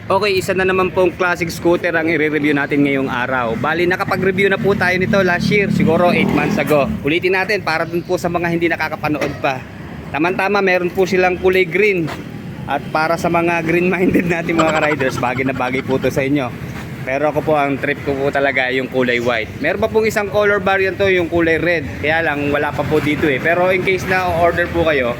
Okay, isa na naman pong classic scooter ang i-review natin ngayong araw. Bali, nakapag-review na po tayo nito last year, siguro 8 months ago. Ulitin natin para dun po sa mga hindi nakakapanood pa. Tama-tama, meron po silang kulay green. At para sa mga green-minded natin mga riders, bagay na bagay po to sa inyo. Pero ako po, ang trip ko po talaga yung kulay white. Meron pa pong isang color variant to, yung kulay red. Kaya lang, wala pa po dito eh. Pero in case na order po kayo,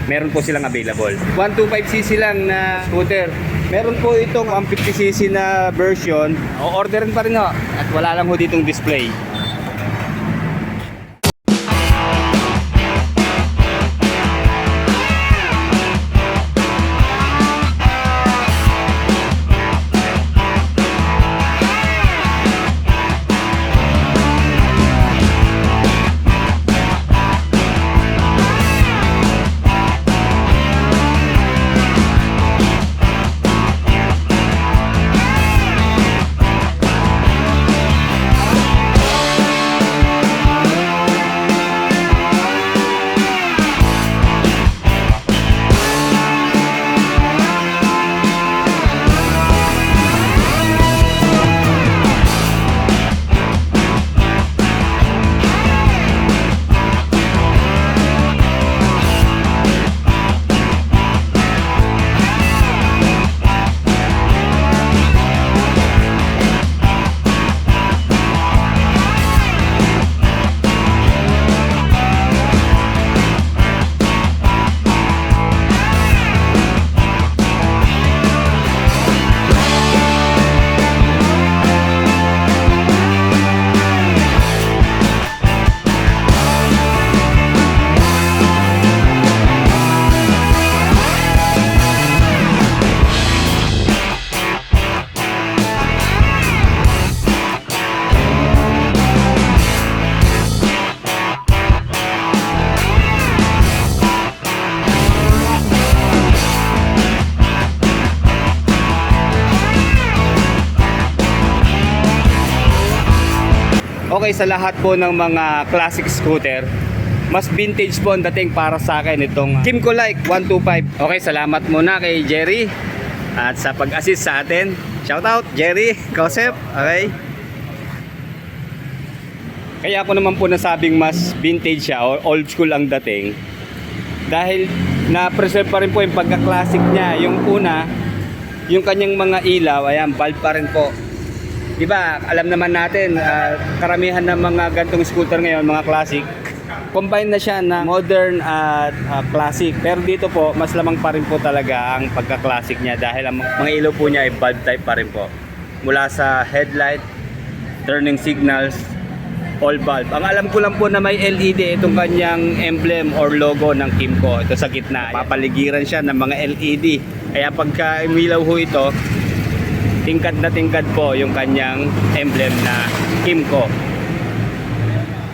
meron po silang available. 125cc lang na scooter. Meron po itong 150cc na version. O-orderin pa rin ho. At wala lang ho ditong display. Okay, sa lahat po ng mga classic scooter, mas vintage po ang dating para sa akin itong Kymco Like 125. Okay, salamat muna kay Jerry at sa pag-assist sa atin. Shout out Jerry, Joseph. Okay. Kaya ako naman po nasabing mas vintage siya o old school ang dating dahil na-preserve pa rin po yung pagka-classic niya. Yung una, yung kanyang mga ilaw, ayan, bulb pa rin po. Diba, alam naman natin, karamihan ng mga gantong scooter ngayon, mga classic, combine na siya na modern at classic. Pero dito po, mas lamang pa rin po talaga ang pagka-classic niya dahil ang mga ilaw po niya ay bulb type pa rin po. Mula sa headlight, turning signals, all bulb. Ang alam ko lang po na may LED itong kanyang emblem or logo ng Kymco. Ito sa gitna. Papaligiran siya ng mga LED. Kaya pagka umilaw ho ito, tingkad na tingkad po yung kanyang emblem na Kymco.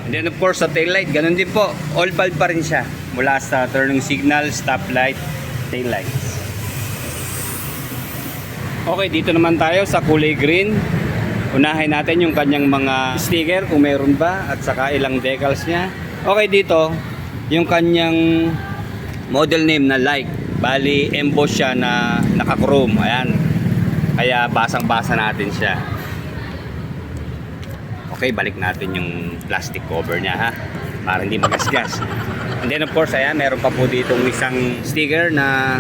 And then of course sa tail light, ganun din po. All bulb pa rin siya. Mula sa turning signal, stop light, tail lights. Okay, dito naman tayo sa kulay green. Unahin natin yung kanyang mga sticker kung meron ba at saka ilang decals niya. Okay, dito yung kanyang model name na Like. Bali, emboss siya na naka-chrome. Ayan. Kaya basang-basa natin siya. Okay, balik natin yung plastic cover niya ha. Para hindi magasgas. And then of course, ayan, meron pa po ditong isang sticker na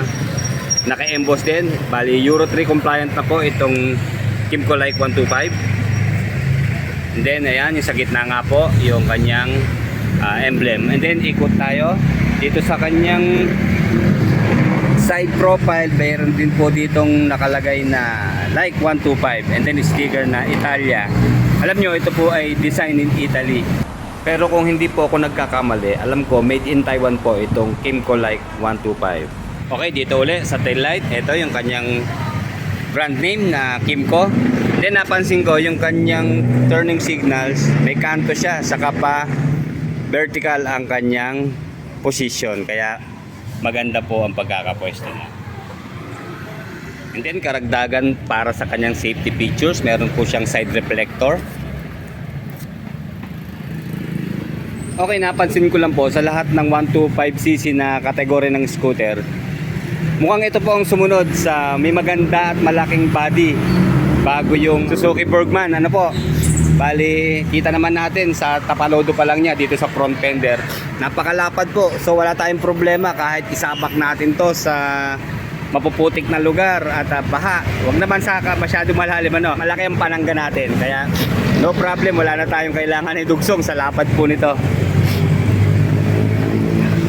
naka-emboss din. Bali, Euro 3 compliant na po itong Kymco Like 125. And then, ayan, yung sa gitna nga po, yung kanyang emblem. And then, ikot tayo dito sa kanyang side profile. Mayroon din po ditong nakalagay na Like 125 and then sticker na Italia. Alam nyo, ito po ay design in Italy. Pero kung hindi po ako nagkakamali, alam ko made in Taiwan po itong Kymco Like 125. Okay, dito uli sa tail light. Ito yung kanyang brand name na Kymco. Then napansin ko yung kanyang turning signals, may kanto siya, saka pa vertical ang kanyang position. Kaya maganda po ang pagkakapwesto niya. And then karagdagan para sa kanyang safety features, meron po siyang side reflector. Okay, napansin ko lang po sa lahat ng 125cc na kategory ng scooter, Mukhang ito po ang sumunod sa may maganda at malaking body bago yung Suzuki Bergman. Ano po? Bali, kita naman natin sa tapalodo pa lang niya dito sa front fender. Napakalapad po. So wala tayong problema kahit isabak natin to sa mapuputik na lugar at baha. Huwag naman sa masyado malalim, ano. Malaki ang panangga natin. Kaya no problem, wala na tayong kailangan idugsong sa lapad po nito.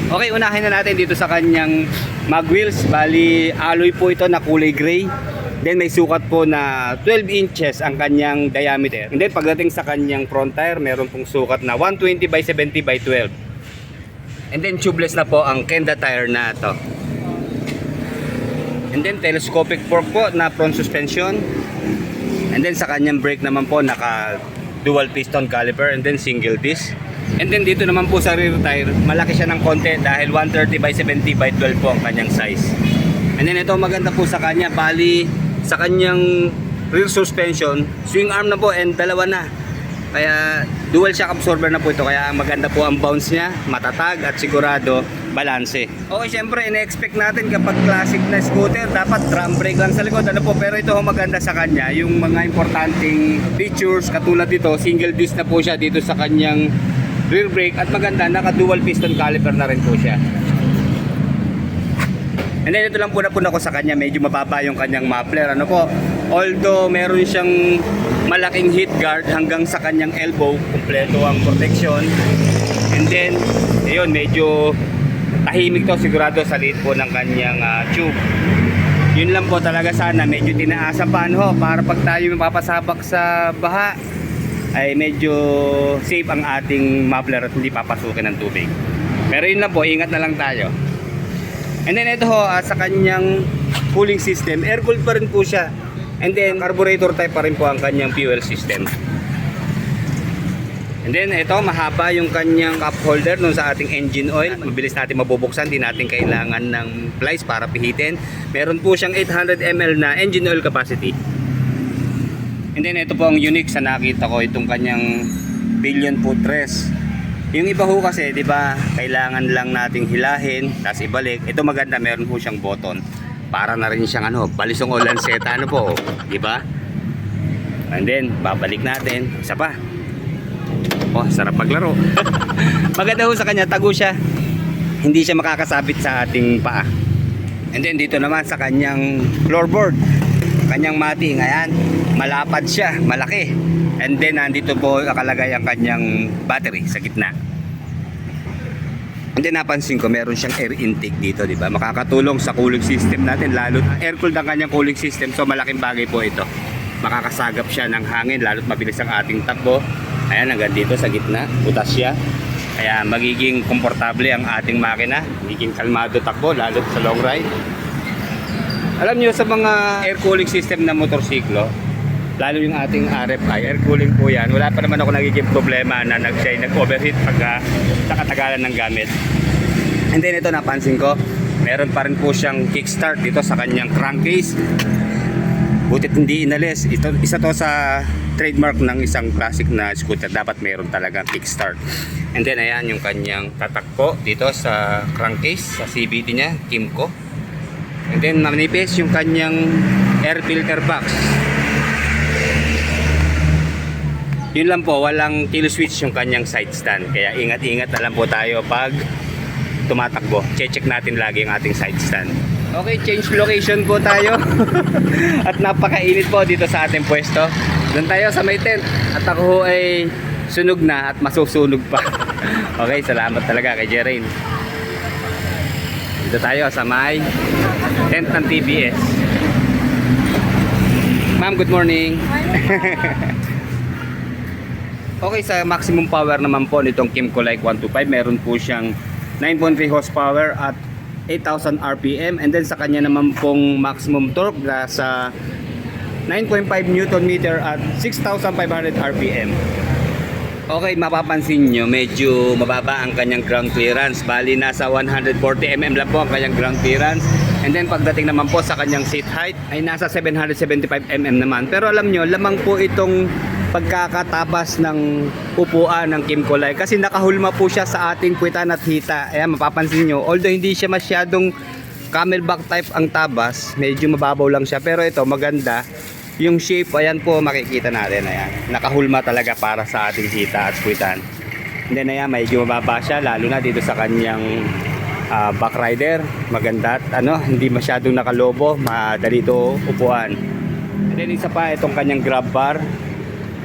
Okay, unahin na natin dito sa kanyang mag wheels. Bali, alloy po ito na kulay gray. Then may sukat po na 12 inches ang kanyang diameter. And then pagdating sa kanyang front tire, meron pong sukat na 120 by 70 by 12. And then tubeless na po ang Kenda tire na to. And then telescopic fork po na front suspension. And then sa kanyang brake naman po naka dual piston caliper and then single disc. And then dito naman po sa rear tire, malaki siya ng konti dahil 130 by 70 by 12 po ang kanyang size. And then ito maganda po sa kanya, bali sa kanyang rear suspension, swing arm na po and dalawa na. Kaya dual shock absorber na po ito, kaya maganda po ang bounce niya, matatag at sigurado balanse. Okay, syempre ina-expect natin kapag classic na scooter dapat drum brake lang sa likod, ano po, pero ito ang maganda sa kanya, yung mga importanteng features katulad dito, single disc na po siya dito sa kanyang rear brake at maganda naka dual piston caliper na rin po siya. And then ito lang po na ko sa kanya, medyo mababa yung kanyang muffler, ano po. Although meron siyang malaking heat guard hanggang sa kanyang elbow, kumpleto ang protection. And then ayun, medyo tahimik to, sigurado sa liit po ng kanyang tube. Yun lang po talaga, sana medyo tinaasa pa, ano, para pag tayo mapapasabak sa baha ay medyo safe ang ating muffler at hindi papasukin ng tubig. Pero yun lang po, ingat na lang tayo. And then ito ho, sa kanyang cooling system, air cooled pa rin po siya. And then carburetor type pa rin po ang kanyang fuel system. And then ito, mahaba yung kanyang cup holder nun sa ating engine oil. Mabilis natin mabubuksan, di natin kailangan ng plies para pihitin. Meron po siyang 800 ml na engine oil capacity. And then ito po ang unique sa nakita ko, itong kanyang pillion footrest. Yung iba ho kasi, di ba, kailangan lang nating hilahin, tapos ibalik. Ito maganda, meron po siyang button. Para na rin siyang balisong o lanseta, ano po, di ba? And then, babalik natin. Isa pa. Oh, sarap paglaro. Maganda ho sa kanya, tago siya. Hindi siya makakasabit sa ating paa. And then dito naman sa kanyang floorboard, kanyang matting, ayan, malapad siya, malaki. And then nandito po nakalagay ang kanyang battery sa gitna. And then napansin ko meron siyang air intake dito, di ba? Makakatulong sa cooling system natin, lalo air cooled ang kanyang cooling system, so malaking bagay po ito. Makakasagap siya ng hangin, lalo't mabilis ang ating takbo. Ayan, hanggang dito sa gitna, butas siya. Kaya magiging komportable ang ating makina, magiging kalmado takbo, lalo't sa long ride. Alam nyo, sa mga air cooling system na motorsiklo, lalo yung ating RFI, air cooling po yan, wala pa naman ako nagiging problema na nag-overheat pag sa katagalan ng gamit. And then ito, napansin ko, meron pa rin po siyang kickstart dito sa kanyang crankcase. Butit hindi inalis. Ito, isa to sa trademark ng isang classic na scooter, dapat meron talagang kickstart. And then ayan yung kanyang tatak po dito sa crankcase, sa CVT niya, Kimco. And then manipis yung kanyang air filter box. Yun lang po, walang kill switch yung kanyang side stand. Kaya ingat-ingat na lang po tayo pag tumatakbo. Check natin lagi yung ating side stand. Okay, change location po tayo. At napakainit po dito sa ating pwesto. Doon tayo sa may tent. At ako ho ay sunog na at masusunog pa. Okay, salamat talaga kay Jerain. Dito tayo sa may tent ng TBS. Ma'am, good morning. Okay, sa maximum power naman po nitong Kimco Like 125, meron po siyang 9.3 horsepower at 8,000 RPM. And then sa kanya naman pong maximum torque na sa 9.5 Newton meter at 6,500 RPM. Okay, mapapansin nyo, medyo mababa ang kanyang ground clearance. Bali, nasa 140 mm lang po ang kanyang ground clearance. And then pagdating naman po sa kanyang seat height ay nasa 775 mm naman. Pero alam nyo, lamang po itong pagkakatabas ng upuan ng Kimco Like kasi nakahulma po siya sa ating kwitan at hita. Ayan, mapapansin nyo, although hindi siya masyadong camelback type ang tabas, medyo mababaw lang siya, pero ito maganda yung shape. Ayan po, makikita natin, ayan, nakahulma talaga para sa ating hita at squitan. And then ayan, medyo mababa siya, lalo na dito sa kanyang back rider. Maganda at hindi masyadong nakalobo, madali ito upuan. And then isa pa, itong kanyang grab bar,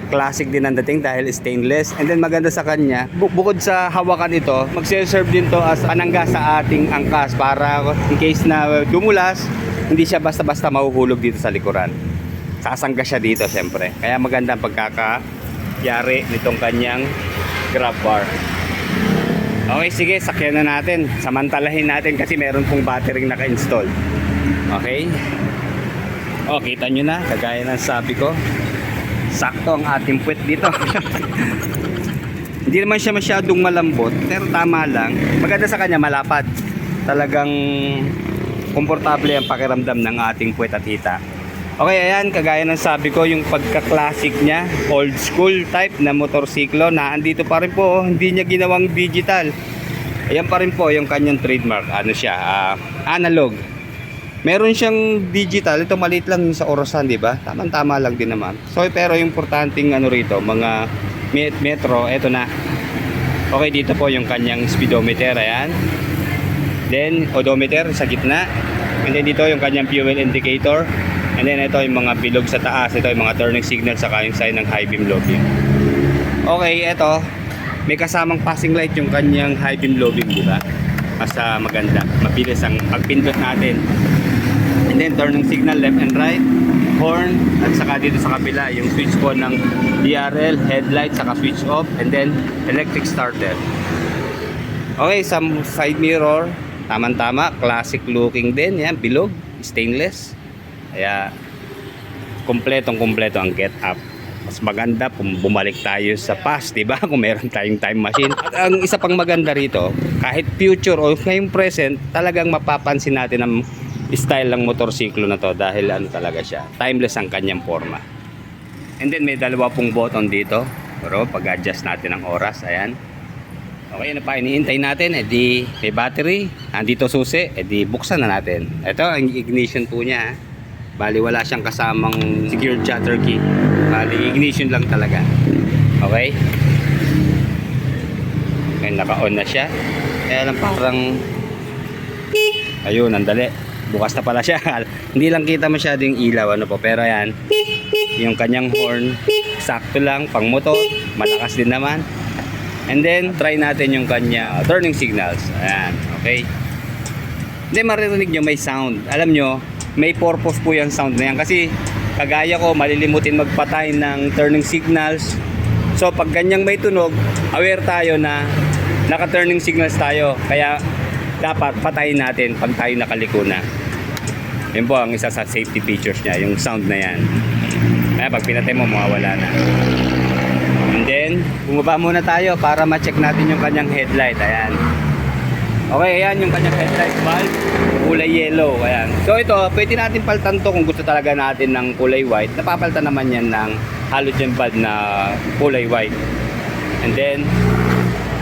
classic din ang dating dahil stainless. And then maganda sa kanya, bukod sa hawakan ito, magse-serve din to as panangga sa ating angkas para in case na dumulas, hindi siya basta-basta mahuhulog dito sa likuran. Sasangga siya dito syempre. Kaya maganda ang pagkakayari nitong kanyang grab bar. Okay, sige, sakyan na natin. Samantalahin natin kasi meron pong battery naka-install. Okay? O, kita nyo na, kagaya ng sabi ko, sakto ang ating puwet dito. Hindi naman siya masyadong malambot, pero tama lang. Maganda sa kanya, malapad. Talagang komportable ang pakiramdam ng ating puwet at hita. Okay, ayan, kagaya ng sabi ko, yung pagka-classic niya, old school type na motorsiklo, na andito pa rin po, hindi niya ginawang digital. Ayan pa rin po yung kanyang trademark. Ano siya? Analog. Meron siyang digital, ito maliit lang sa orasan, di ba? Tama-tama lang din naman. So, pero yung importanteng rito, mga metro, eto na. Okay, dito po yung kanyang speedometer, ayan. Then, odometer sa gitna. And then dito yung kanyang fuel indicator. And then ito yung mga bilog sa taas, ito yung mga turning signal, saka yung sign ng high beam, low beam. Okay, ito, may kasamang passing light yung kanyang high beam, low beam, di ba? Mas maganda, mabilis ang pagpindot natin. And then turning signal left and right, horn, at saka dito sa kabila yung switch po ng DRL, headlight, saka switch off, and then electric starter. Okay, some side mirror, tamang-tama, classic looking din, yan, bilog, stainless. Kaya kumpletong-kumpleto ang get up. Mas maganda kung bumalik tayo sa past, di ba? Kung meron tayong time machine. At ang isa pang maganda rito, kahit future o ngayong present, talagang mapapansin natin ang style ng motorsiklo na to dahil talaga siya, timeless ang kanyang forma. And then may dalawa pong button dito, pero pag-adjust natin ang oras, ayan. Okay, ano pa iniintay natin? Edi may battery, andito susi, edi buksan na natin. Ito ang ignition po niya. Bali wala siyang kasamang secured shutter key. Bali ignition lang talaga. Okay? Ngayon naka-on na siya. Kaya lang parang ayun, andali. Bukas na pala siya. Hindi lang kita masyado yung ilaw po. Pero ayan, yung kanyang horn, sakto lang, pang motor, malakas din naman. And then try natin yung kanya turning signals. Ayan, okay. Hindi, maririnig nyo may sound. Alam nyo, may purpose po yung sound na yan. Kasi kagaya ko, malilimutin magpatay ng turning signals. So pag ganyang may tunog, aware tayo na naka-turning signals tayo. Kaya dapat patayin natin pag tayo nakaliko na. Yun po ang isa sa safety features niya, yung sound na yan. Kaya pag pinatay mo, mawawala na. And then, bumaba muna tayo para ma-check natin yung kanyang headlight. Ayan. Okay, ayan yung kanyang headlight bulb, kulay yellow. Ayan. So ito, pwede natin paltan to kung gusto talaga natin ng kulay white. Napapalitan naman yan ng halogen bulb na kulay white. And then,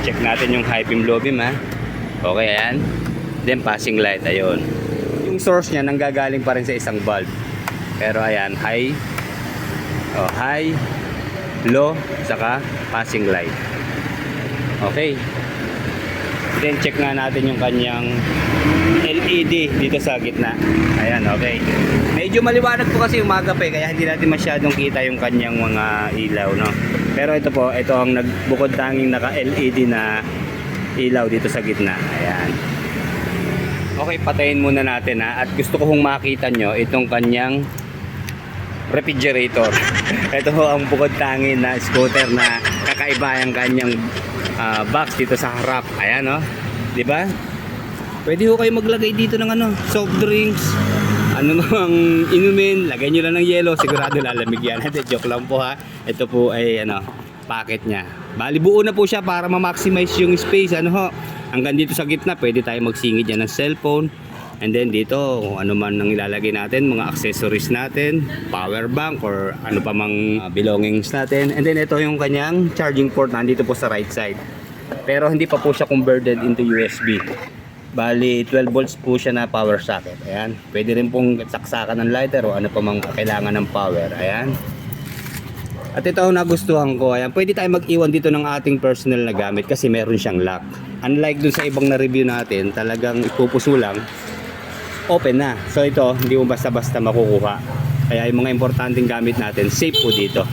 check natin yung high beam, low beam, ha. Okay, ayan. Then passing light, ayun. Yung source niya nanggagaling pa rin sa isang bulb. Pero ayan, high, low, saka passing light. Okay. Then check nga natin yung kanyang LED dito sa gitna. Ayan, okay. Medyo maliwanag po kasi umaga pa kaya hindi natin masyadong kita yung kanyang mga ilaw, no. Pero ito po, ito ang nagbukod tanging naka-LED na ilaw dito sa gitna. Ayan. Okay, patayin muna natin, ha. At gusto ko kung makita nyo itong kanyang refrigerator. Ito ho ang bukod tanging na scooter na kakaiba yung kanyang box dito sa harap. Ayan, oh. 'Di ba? Pwede ho kayo maglagay dito ng soft drinks. Ano mang inumin, lagay nyo lang ng yelo, sigurado lalamig yan. Joke lang po, ha. Ito po ay packet niya. Bali buo na po siya para ma-maximize yung space. Hanggang dito sa gitna, pwede tayo magsingid yan ng cellphone. And then dito, kung ano man ang ilalagay natin, mga accessories natin, power bank or ano pa mang belongings natin. And then ito yung kanyang charging port, nandito po sa right side. Pero hindi pa po siya converted into USB. Bali 12 volts po siya na power socket. Ayan. Pwede rin pong saksakan ng lighter o ano pa mang kailangan ng power. Ayan. At ito ang nagustuhan ko. Ayan. Pwede tayo mag-iwan dito ng ating personal na gamit kasi meron siyang lock. Unlike dun sa ibang na-review natin, talagang ipupuso lang, open na. So ito, hindi mo basta-basta makukuha. Kaya yung mga importanteng gamit natin, safe po dito.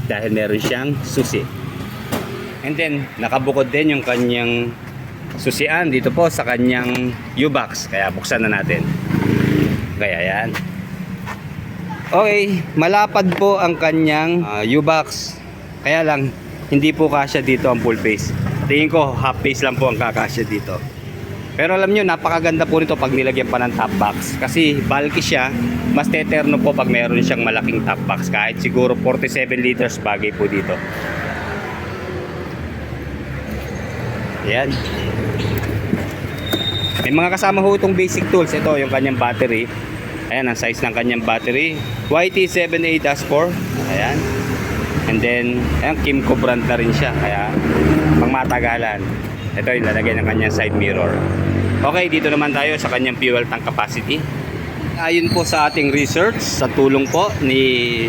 Dahil meron siyang susi. And then, nakabukod din yung kanyang susian dito po sa kanyang U-box. Kaya buksan na natin. Kaya yan. Okay, malapad po ang kanyang U-box. Kaya lang, hindi po kasya dito ang full face. Tingin ko, half face lang po ang kakasya dito. Pero alam nyo, napakaganda po nito pag nilagyan pa ng top box. Kasi bulky siya, mas teterno po pag meron siyang malaking top box. Kahit siguro 47 liters bagay po dito. Ayan. May mga kasama ho itong basic tools. Ito yung kanyang battery. Ayan ang size ng kanyang battery. YT7A-4. Ayan. And then, ayan, Kimco brand na rin siya. Kaya, pang matagalan. Ito yung lalagay ng kanyang side mirror. Okay, dito naman tayo sa kanyang fuel tank capacity. Ayon po sa ating research, sa tulong po ni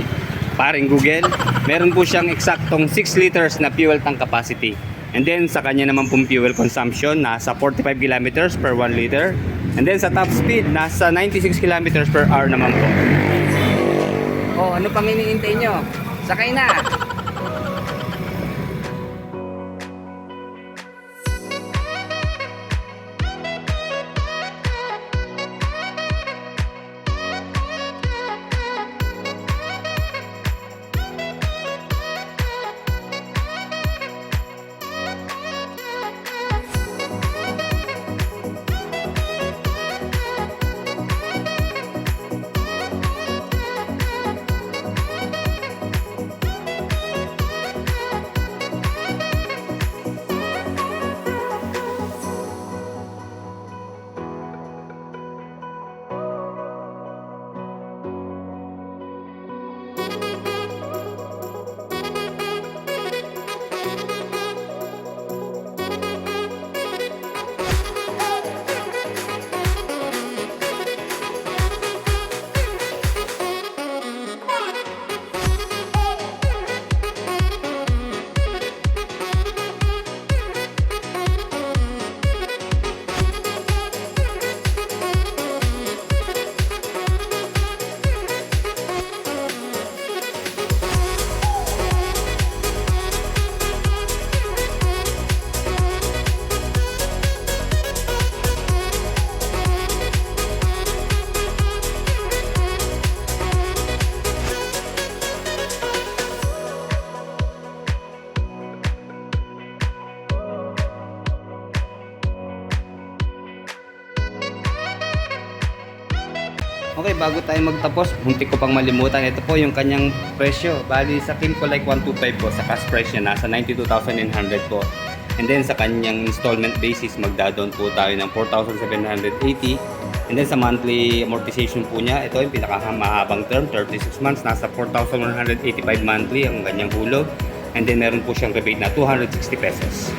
paring Google, meron po siyang eksaktong 6 liters na fuel tank capacity. And then sa kanya naman pong fuel consumption, nasa 45 kilometers per 1 liter. And then sa top speed, nasa 96 kilometers per hour naman po. Oh, ano pang iniintay nyo? Sakay na! Okay, bago tayo magtapos, muntik ko pang malimutan. Ito po yung kanyang presyo. Bali sa Kimco like 125 po, sa cash price niya nasa 92,900 po. And then sa kanyang installment basis, magda-down po tayo ng 4,780. And then sa monthly amortization po niya, ito yung pinakamahabang term, 36 months, nasa 4,185 monthly ang kanyang hulog. And then meron po siyang rebate na 260 pesos.